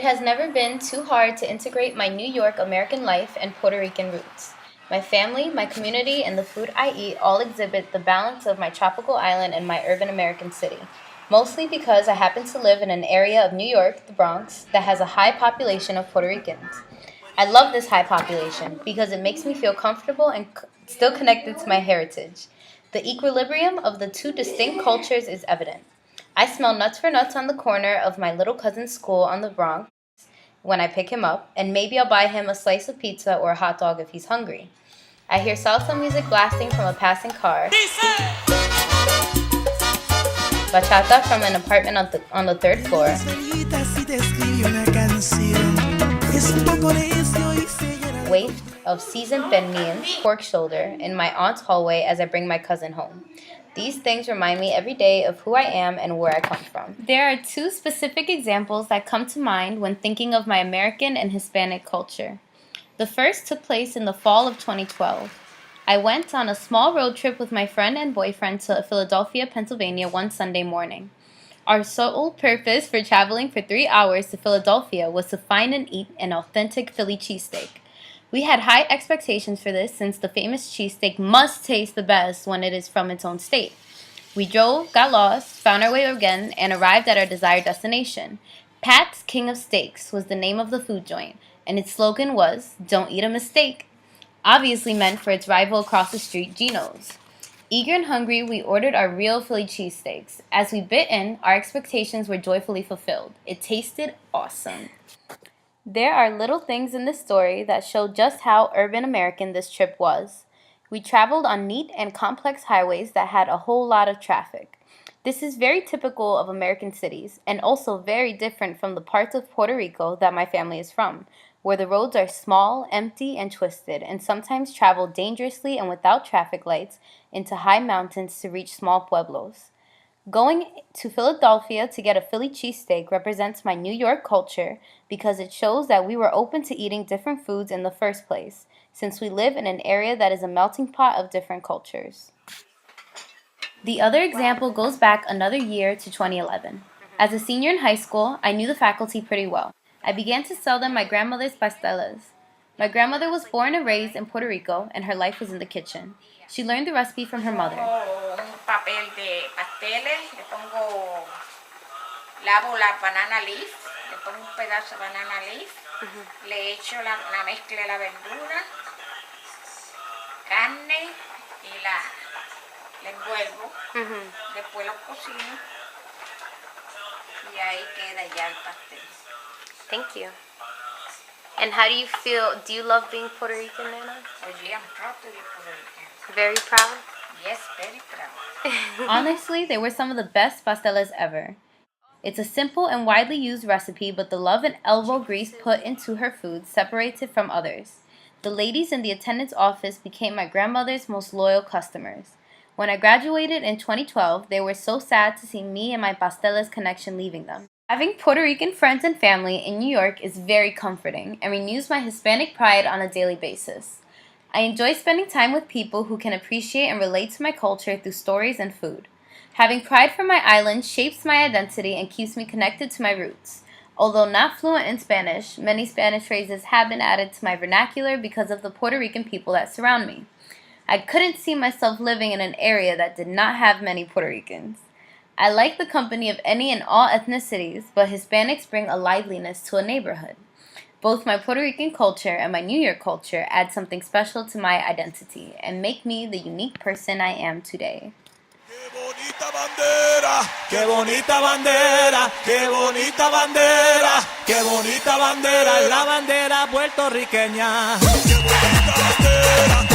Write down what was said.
It has never been too hard to integrate my New York American life and Puerto Rican roots. My family, my community, and the food I eat all exhibit the balance of my tropical island and my urban American city, mostly because I happen to live in an area of New York, the Bronx, that has a high population of Puerto Ricans. I love this high population because it makes me feel comfortable and still connected to my heritage. The equilibrium of the two distinct cultures is evident. I smell nuts for nuts on the corner of my little cousin's school on the Bronx when I pick him up, and maybe I'll buy him a slice of pizza or a hot dog if he's hungry. I hear salsa music blasting from a passing car, bachata from an apartment on the third floor, waft of seasoned pernil, pork shoulder, in my aunt's hallway as I bring my cousin home. These things remind me every day of who I am and where I come from. There are two specific examples that come to mind when thinking of my American and Hispanic culture. The first took place in the fall of 2012. I went on a small road trip with my friend and boyfriend to Philadelphia, Pennsylvania one Sunday morning. Our sole purpose for traveling for 3 hours to Philadelphia was to find and eat an authentic Philly cheesesteak. We had high expectations for this since the famous cheesesteak must taste the best when it is from its own state. We drove, got lost, found our way again, and arrived at our desired destination. Pat's King of Steaks was the name of the food joint, and its slogan was, "Don't eat a mistake," obviously meant for its rival across the street, Geno's. Eager and hungry, we ordered our real Philly cheesesteaks. As we bit in, our expectations were joyfully fulfilled. It tasted awesome. There are little things in this story that show just how urban American this trip was. We traveled on neat and complex highways that had a whole lot of traffic. This is very typical of American cities, and also very different from the parts of Puerto Rico that my family is from, where the roads are small, empty, and twisted, and sometimes travel dangerously and without traffic lights into high mountains to reach small pueblos. Going to Philadelphia to get a Philly cheesesteak represents my New York culture because it shows that we were open to eating different foods in the first place, since we live in an area that is a melting pot of different cultures. The other example goes back another year to 2011. As a senior in high school, I knew the faculty pretty well. I began to sell them my grandmother's pasteles. My grandmother was born and raised in Puerto Rico, and her life was in the kitchen. She learned the recipe from her mother. Papel de pasteles, lavo la banana leaf, le pongo un pedazo de banana leaf, le echo la mezcla de la verdura, carne y la envuelvo, después lo cocino y ahí queda ya el pastel. Thank you. And how do you feel? Do you love being Puerto Rican, Nana? Oh yeah, I'm proud to be Puerto Rican. Very proud? Yes, very proud. Honestly, they were some of the best pasteles ever. It's a simple and widely used recipe, but the love and elbow grease put into her food separates it from others. The ladies in the attendant's office became my grandmother's most loyal customers. When I graduated in 2012, they were so sad to see me and my pasteles connection leaving them. Having Puerto Rican friends and family in New York is very comforting and renews my Hispanic pride on a daily basis. I enjoy spending time with people who can appreciate and relate to my culture through stories and food. Having pride for my island shapes my identity and keeps me connected to my roots. Although not fluent in Spanish, many Spanish phrases have been added to my vernacular because of the Puerto Rican people that surround me. I couldn't see myself living in an area that did not have many Puerto Ricans. I like the company of any and all ethnicities, but Hispanics bring a liveliness to a neighborhood. Both my Puerto Rican culture and my New York culture add something special to my identity and make me the unique person I am today. Qué bonita bandera, qué bonita bandera, qué bonita bandera, qué bonita bandera, es la bandera puertorriqueña. Qué bonita bandera.